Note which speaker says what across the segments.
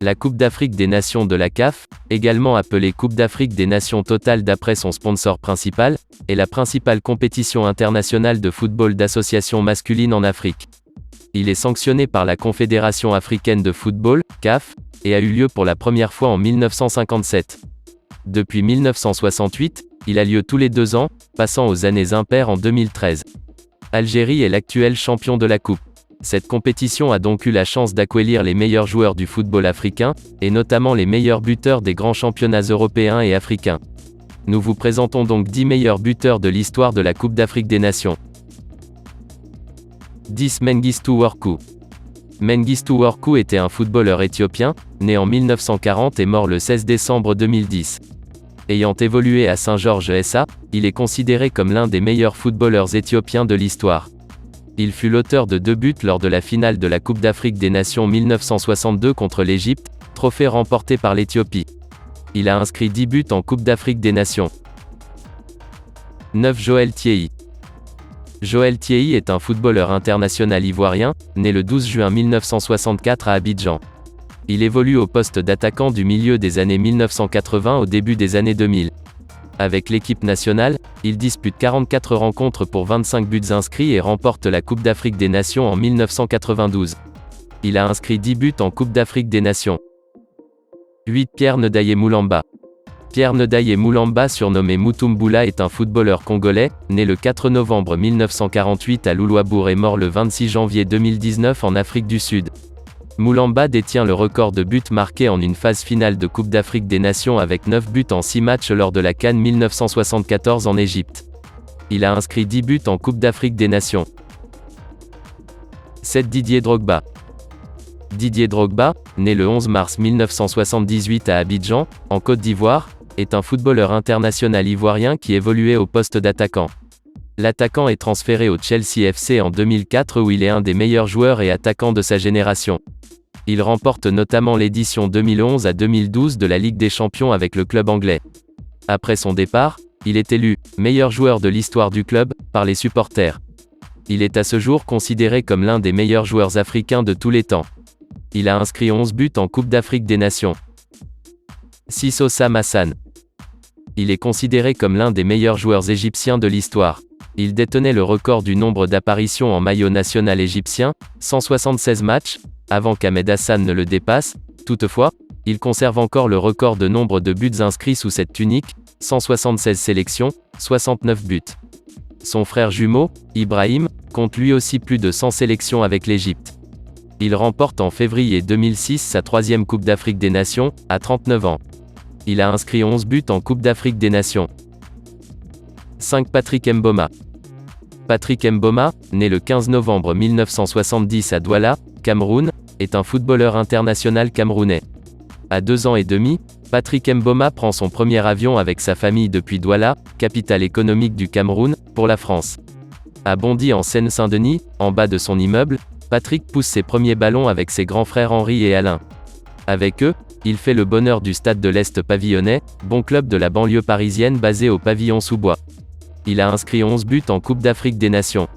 Speaker 1: La Coupe d'Afrique des Nations de la CAF, également appelée Coupe d'Afrique des Nations Total d'après son sponsor principal, est la principale compétition internationale de football d'association masculine en Afrique. Il est sanctionné par la Confédération africaine de football, CAF, et a eu lieu pour la première fois en 1957. Depuis 1968, il a lieu tous les 2 ans, passant aux années impaires en 2013. Algérie est l'actuel champion de la Coupe. Cette compétition a donc eu la chance d'accueillir les meilleurs joueurs du football africain, et notamment les meilleurs buteurs des grands championnats européens et africains. Nous vous présentons donc 10 meilleurs buteurs de l'histoire de la Coupe d'Afrique des Nations. 10. Mengistu Worku. Mengistu Worku était un footballeur éthiopien, né en 1940 et mort le 16 décembre 2010. Ayant évolué à Saint-Georges SA, il est considéré comme l'un des meilleurs footballeurs éthiopiens de l'histoire. Il fut l'auteur de 2 buts lors de la finale de la Coupe d'Afrique des Nations 1962 contre l'Égypte, trophée remporté par l'Éthiopie. Il a inscrit 10 buts en Coupe d'Afrique des Nations. 9. Joël Thiehi. Joël Thiehi est un footballeur international ivoirien, né le 12 juin 1964 à Abidjan. Il évolue au poste d'attaquant du milieu des années 1980 au début des années 2000. Avec l'équipe nationale, il dispute 44 rencontres pour 25 buts inscrits et remporte la Coupe d'Afrique des Nations en 1992. Il a inscrit 10 buts en Coupe d'Afrique des Nations. 8. Pierre Ndedaye Moulamba. Pierre Ndedaye Moulamba, surnommé Mutumbula, est un footballeur congolais, né le 4 novembre 1948 à Louloabour et mort le 26 janvier 2019 en Afrique du Sud. Moulamba détient le record de buts marqués en une phase finale de Coupe d'Afrique des Nations avec 9 buts en 6 matchs lors de la CAN 1974 en Égypte. Il a inscrit 10 buts en Coupe d'Afrique des Nations. 7. Didier Drogba. Didier Drogba, né le 11 mars 1978 à Abidjan, en Côte d'Ivoire, est un footballeur international ivoirien qui évoluait au poste d'attaquant. L'attaquant est transféré au Chelsea FC en 2004 où il est un des meilleurs joueurs et attaquants de sa génération. Il remporte notamment l'édition 2011 à 2012 de la Ligue des Champions avec le club anglais. Après son départ, il est élu « meilleur joueur de l'histoire du club » par les supporters. Il est à ce jour considéré comme l'un des meilleurs joueurs africains de tous les temps. Il a inscrit 11 buts en Coupe d'Afrique des Nations. 6. Osam Hassan. Il est considéré comme l'un des meilleurs joueurs égyptiens de l'histoire. Il détenait le record du nombre d'apparitions en maillot national égyptien, 176 matchs, avant qu'Ahmed Hassan ne le dépasse. Toutefois, il conserve encore le record de nombre de buts inscrits sous cette tunique, 176 sélections, 69 buts. Son frère jumeau, Ibrahim, compte lui aussi plus de 100 sélections avec l'Égypte. Il remporte en février 2006 sa 3e Coupe d'Afrique des Nations, à 39 ans. Il a inscrit 11 buts en Coupe d'Afrique des Nations. 5. Patrick Mboma. Patrick Mboma, né le 15 novembre 1970 à Douala, Cameroun, est un footballeur international camerounais. À 2 ans et demi, Patrick Mboma prend son premier avion avec sa famille depuis Douala, capitale économique du Cameroun, pour la France. À Bondy en Seine-Saint-Denis, en bas de son immeuble, Patrick pousse ses premiers ballons avec ses grands frères Henri et Alain. Avec eux, il fait le bonheur du Stade de l'Est pavillonnais, bon club de la banlieue parisienne basé au pavillon Sous-Bois. Il a inscrit 11 buts en Coupe d'Afrique des Nations.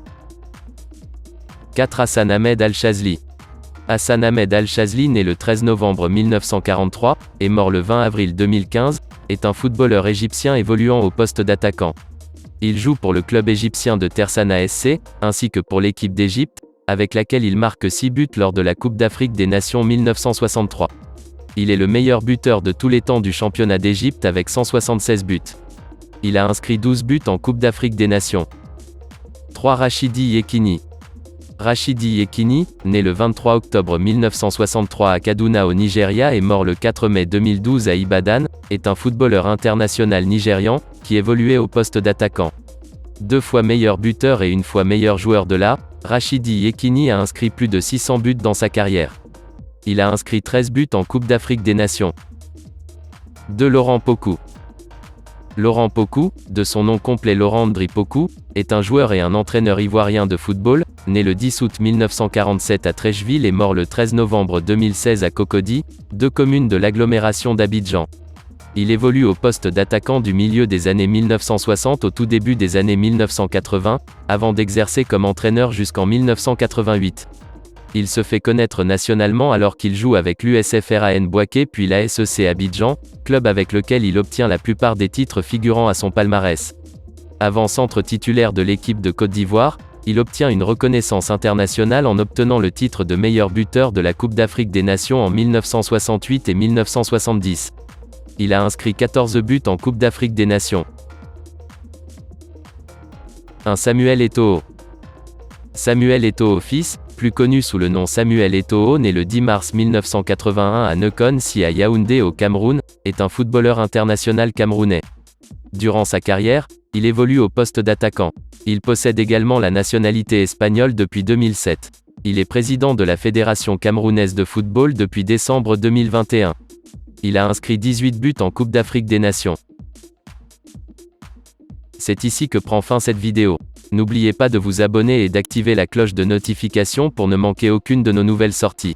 Speaker 1: 4. Hassan Ahmed Al-Chazli. Hassan Ahmed Al-Chazli, né le 13 novembre 1943, et mort le 20 avril 2015, est un footballeur égyptien évoluant au poste d'attaquant. Il joue pour le club égyptien de Tersana SC, ainsi que pour l'équipe d'Égypte, avec laquelle il marque 6 buts lors de la Coupe d'Afrique des Nations 1963. Il est le meilleur buteur de tous les temps du championnat d'Égypte avec 176 buts. Il a inscrit 12 buts en Coupe d'Afrique des Nations. 3. Rachidi Yekini. Rachidi Yekini, né le 23 octobre 1963 à Kaduna au Nigeria et mort le 4 mai 2012 à Ibadan, est un footballeur international nigérian, qui évoluait au poste d'attaquant. 2 fois meilleur buteur et 1 fois meilleur joueur de l'art, Rachidi Yekini a inscrit plus de 600 buts dans sa carrière. Il a inscrit 13 buts en Coupe d'Afrique des Nations. 2. Laurent Pokou. Laurent Pokou, de son nom complet Laurent Ndri Pokou, est un joueur et un entraîneur ivoirien de football, né le 10 août 1947 à Treichville et mort le 13 novembre 2016 à Cocody, 2 communes de l'agglomération d'Abidjan. Il évolue au poste d'attaquant du milieu des années 1960 au tout début des années 1980, avant d'exercer comme entraîneur jusqu'en 1988. Il se fait connaître nationalement alors qu'il joue avec l'USFRAN Bouaké puis l'ASEC Abidjan, club avec lequel il obtient la plupart des titres figurant à son palmarès. Avant-centre titulaire de l'équipe de Côte d'Ivoire, il obtient une reconnaissance internationale en obtenant le titre de meilleur buteur de la Coupe d'Afrique des Nations en 1968 et 1970. Il a inscrit 14 buts en Coupe d'Afrique des Nations. Un Samuel Eto'o. Samuel Eto'o fils, plus connu sous le nom Samuel Eto'o, né le 10 mars 1981 à Nkosi à Yaoundé au Cameroun, est un footballeur international camerounais. Durant sa carrière, il évolue au poste d'attaquant. Il possède également la nationalité espagnole depuis 2007. Il est président de la Fédération camerounaise de football depuis décembre 2021. Il a inscrit 18 buts en Coupe d'Afrique des Nations. C'est ici que prend fin cette vidéo. N'oubliez pas de vous abonner et d'activer la cloche de notification pour ne manquer aucune de nos nouvelles sorties.